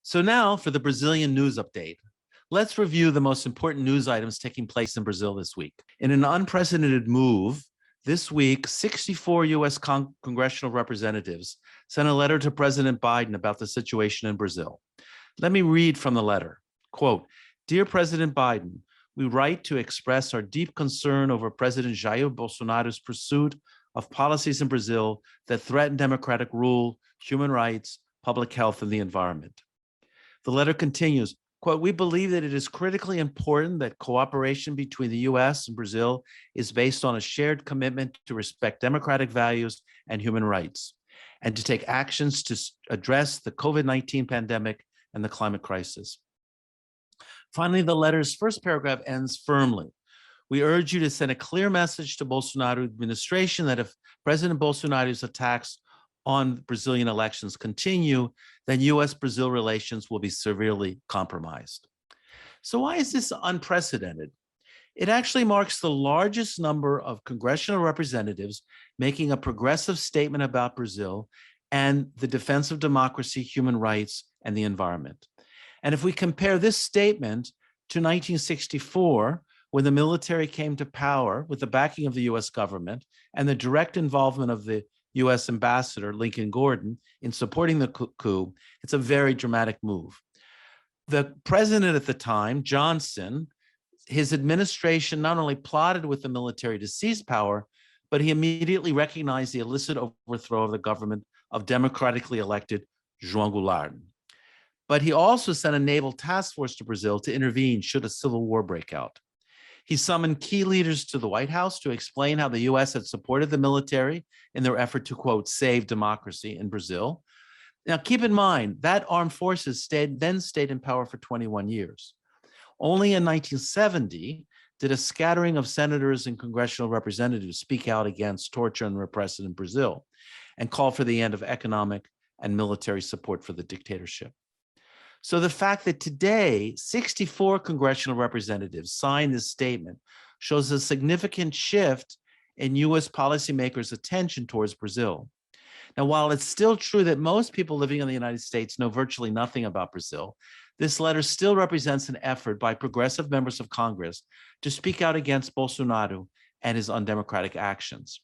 So now for the Brazilian news update. Let's review the most important news items taking place in Brazil this week. In an unprecedented move, this week, 64 U.S. congressional representatives sent a letter to President Biden about the situation in Brazil. Let me read from the letter. Quote, "Dear President Biden, we write to express our deep concern over President Jair Bolsonaro's pursuit of policies in Brazil that threaten democratic rule, human rights, public health, and the environment." The letter continues, quote, "We believe that it is critically important that cooperation between the U.S. and Brazil is based on a shared commitment to respect democratic values and human rights, and to take actions to address the COVID-19 pandemic and the climate crisis." Finally, the letter's first paragraph ends firmly. "We urge you to send a clear message to Bolsonaro administration that if President Bolsonaro's attacks on Brazilian elections continue, then U.S.-Brazil relations will be severely compromised." So why is this unprecedented? It actually marks the largest number of congressional representatives making a progressive statement about Brazil and the defense of democracy, human rights, and the environment. And if we compare this statement to 1964, when the military came to power with the backing of the U.S. government and the direct involvement of the U.S. ambassador, Lincoln Gordon, in supporting the coup, it's a very dramatic move. The president at the time, Johnson, his administration not only plotted with the military to seize power, but he immediately recognized the illicit overthrow of the government of democratically elected João Goulart. But he also sent a naval task force to Brazil to intervene should a civil war break out. He summoned key leaders to the White House to explain how the U.S. had supported the military in their effort to, quote, save democracy in Brazil. Now, keep in mind, that armed forces then stayed in power for 21 years. Only in 1970 did a scattering of senators and congressional representatives speak out against torture and repression in Brazil and call for the end of economic and military support for the dictatorship. So the fact that today 64 congressional representatives signed this statement shows a significant shift in U.S. policymakers' attention towards Brazil. Now, while it's still true that most people living in the United States know virtually nothing about Brazil, this letter still represents an effort by progressive members of Congress to speak out against Bolsonaro and his undemocratic actions.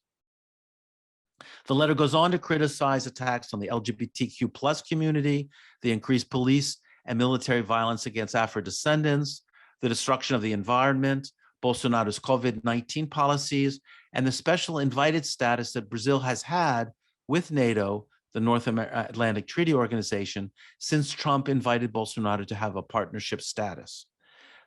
The letter goes on to criticize attacks on the LGBTQ plus community, the increased police and military violence against Afro-descendants, the destruction of the environment, Bolsonaro's COVID-19 policies, and the special invited status that Brazil has had with NATO, the North Atlantic Treaty Organization, since Trump invited Bolsonaro to have a partnership status.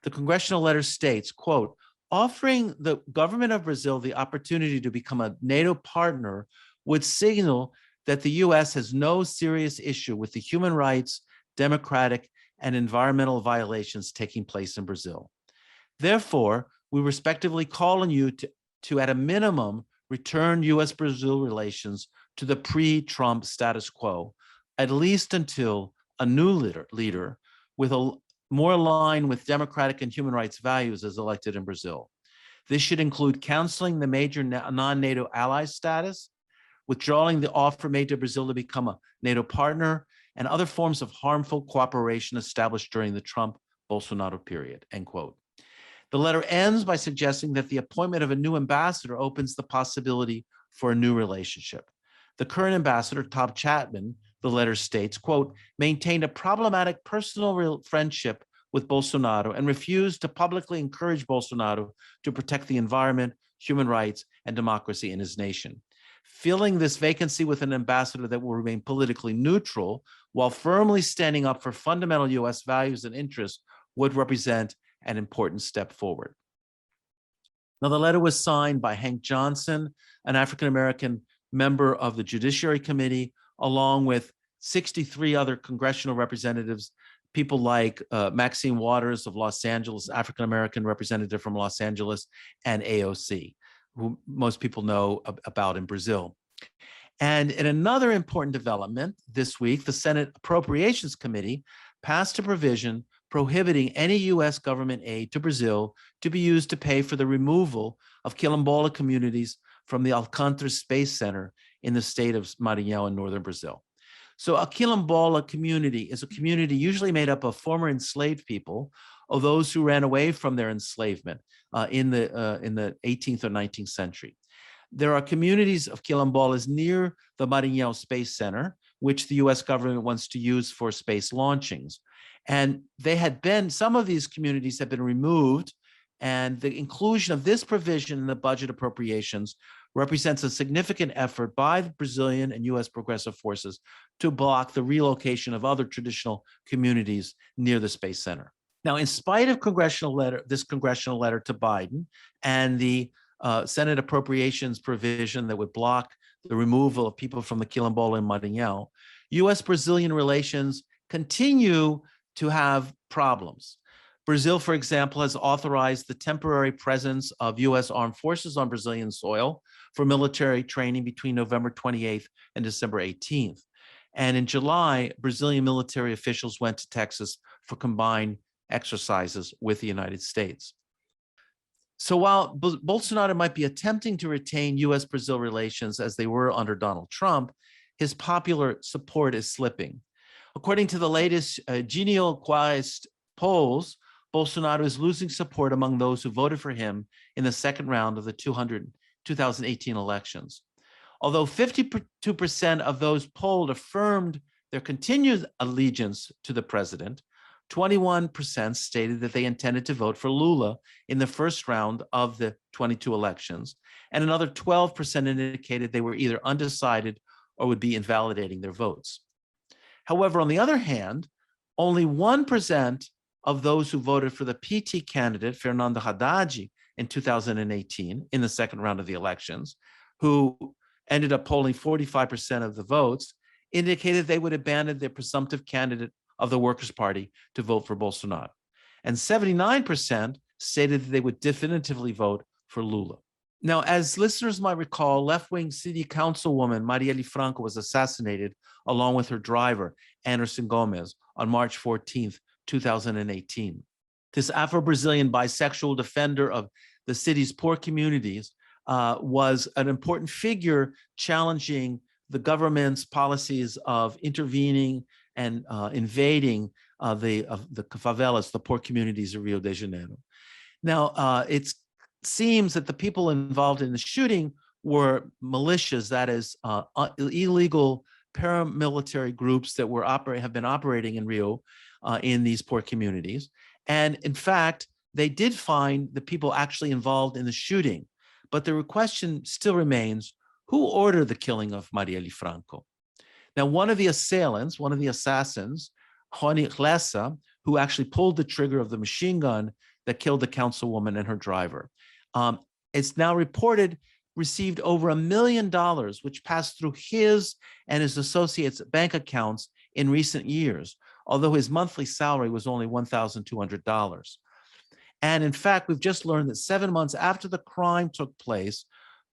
The congressional letter states, quote, "Offering the government of Brazil the opportunity to become a NATO partner would signal that the U.S. has no serious issue with the human rights, democratic, and environmental violations taking place in Brazil. Therefore, we respectively call on you to at a minimum, return U.S.-Brazil relations to the pre-Trump status quo, at least until a new leader with a more aligned with democratic and human rights values is elected in Brazil. This should include canceling the major non-NATO ally status, withdrawing the offer made to Brazil to become a NATO partner, and other forms of harmful cooperation established during the Trump-Bolsonaro period," end quote. The letter ends by suggesting that the appointment of a new ambassador opens the possibility for a new relationship. The current ambassador, Tom Chapman, the letter states, quote, "maintained a problematic personal friendship with Bolsonaro and refused to publicly encourage Bolsonaro to protect the environment, human rights, and democracy in his nation. Filling this vacancy with an ambassador that will remain politically neutral while firmly standing up for fundamental U.S. values and interests would represent an important step forward." Now, the letter was signed by Hank Johnson, an African-American member of the Judiciary Committee, along with 63 other congressional representatives, people like Maxine Waters of Los Angeles, African-American representative from Los Angeles, and AOC, who most people know about in Brazil. And in another important development this week, the Senate Appropriations Committee passed a provision prohibiting any U.S. government aid to Brazil to be used to pay for the removal of Quilombola communities from the Alcântara Space Center in the state of Maranhão in northern Brazil. So a quilombola community is a community usually made up of former enslaved people or those who ran away from their enslavement in the 18th or 19th century. There are communities of quilombolas near the Marielle Space Center, which the US government wants to use for space launchings. And some of these communities have been removed, and the inclusion of this provision in the budget appropriations represents a significant effort by the Brazilian and US progressive forces to block the relocation of other traditional communities near the Space Center. Now, in spite of this congressional letter to Biden and the Senate appropriations provision that would block the removal of people from the Quilombola and Maranhão, US-Brazilian relations continue to have problems. Brazil, for example, has authorized the temporary presence of US armed forces on Brazilian soil for military training between November 28th and December 18th. And in July, Brazilian military officials went to Texas for combined exercises with the United States. So while Bolsonaro might be attempting to retain US-Brazil relations as they were under Donald Trump, his popular support is slipping. According to the latest Genial Quest polls, Bolsonaro is losing support among those who voted for him in the second round of the 2018 elections. Although 52% of those polled affirmed their continued allegiance to the president, 21% stated that they intended to vote for Lula in the first round of the 22 elections, and another 12% indicated they were either undecided or would be invalidating their votes. However, on the other hand, only 1% of those who voted for the PT candidate, Fernando Haddad, in 2018, in the second round of the elections, who ended up polling 45% of the votes, indicated they would abandon their presumptive candidate of the Workers' Party to vote for Bolsonaro. And 79% stated that they would definitively vote for Lula. Now, as listeners might recall, left-wing city councilwoman Marielle Franco was assassinated along with her driver, Anderson Gomez, on March 14th, 2018. This Afro-Brazilian bisexual defender of the city's poor communities was an important figure challenging the government's policies of intervening and invading the favelas, the poor communities of Rio de Janeiro. Now, it seems that the people involved in the shooting were militias, that is, illegal paramilitary groups that have been operating in Rio in these poor communities. And in fact, they did find the people actually involved in the shooting. But the question still remains, who ordered the killing of Marielle Franco? Now, one of the assailants, one of the assassins, Rony Lessa, who actually pulled the trigger of the machine gun that killed the councilwoman and her driver, it's now reported received over $1 million, which passed through his and his associates' bank accounts in recent years, although his monthly salary was only $1,200. And in fact, we've just learned that 7 months after the crime took place,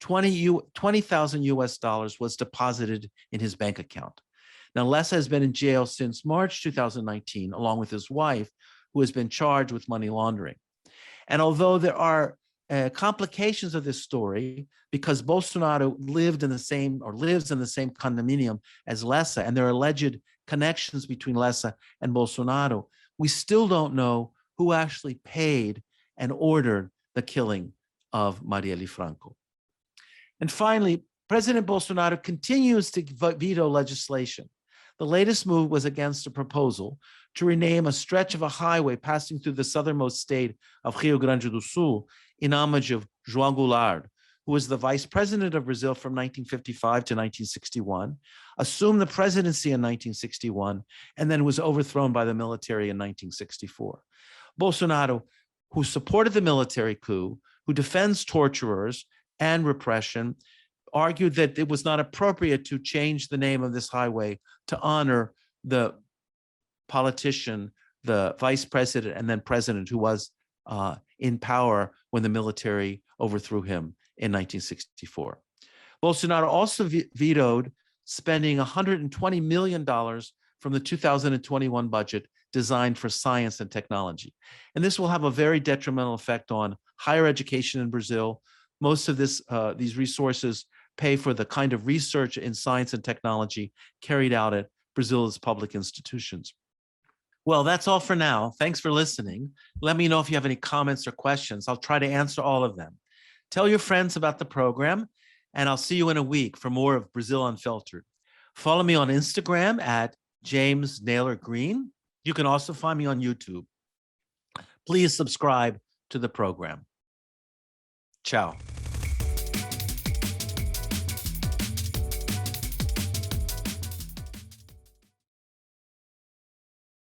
$20,000 US was deposited in his bank account. Now, Lessa has been in jail since March 2019, along with his wife, who has been charged with money laundering. And although there are complications of this story, because Bolsonaro lives in the same condominium as Lessa, and there are alleged connections between Lessa and Bolsonaro, we still don't know who actually paid and ordered the killing of Marielle Franco. And finally, President Bolsonaro continues to veto legislation. The latest move was against a proposal to rename a stretch of a highway passing through the southernmost state of Rio Grande do Sul in homage of João Goulart, who was the vice president of Brazil from 1955 to 1961, assumed the presidency in 1961, and then was overthrown by the military in 1964. Bolsonaro, who supported the military coup, who defends torturers and repression, argued that it was not appropriate to change the name of this highway to honor the politician, the vice president, and then president who was in power when the military overthrew him in 1964. Bolsonaro also vetoed spending $120 million from the 2021 budget designed for science and technology. And this will have a very detrimental effect on higher education in Brazil. Most of these resources pay for the kind of research in science and technology carried out at Brazil's public institutions. Well, that's all for now. Thanks for listening. Let me know if you have any comments or questions. I'll try to answer all of them. Tell your friends about the program, and I'll see you in a week for more of Brazil Unfiltered. Follow me on Instagram at James Naylor Green. You can also find me on YouTube. Please subscribe to the program. Ciao.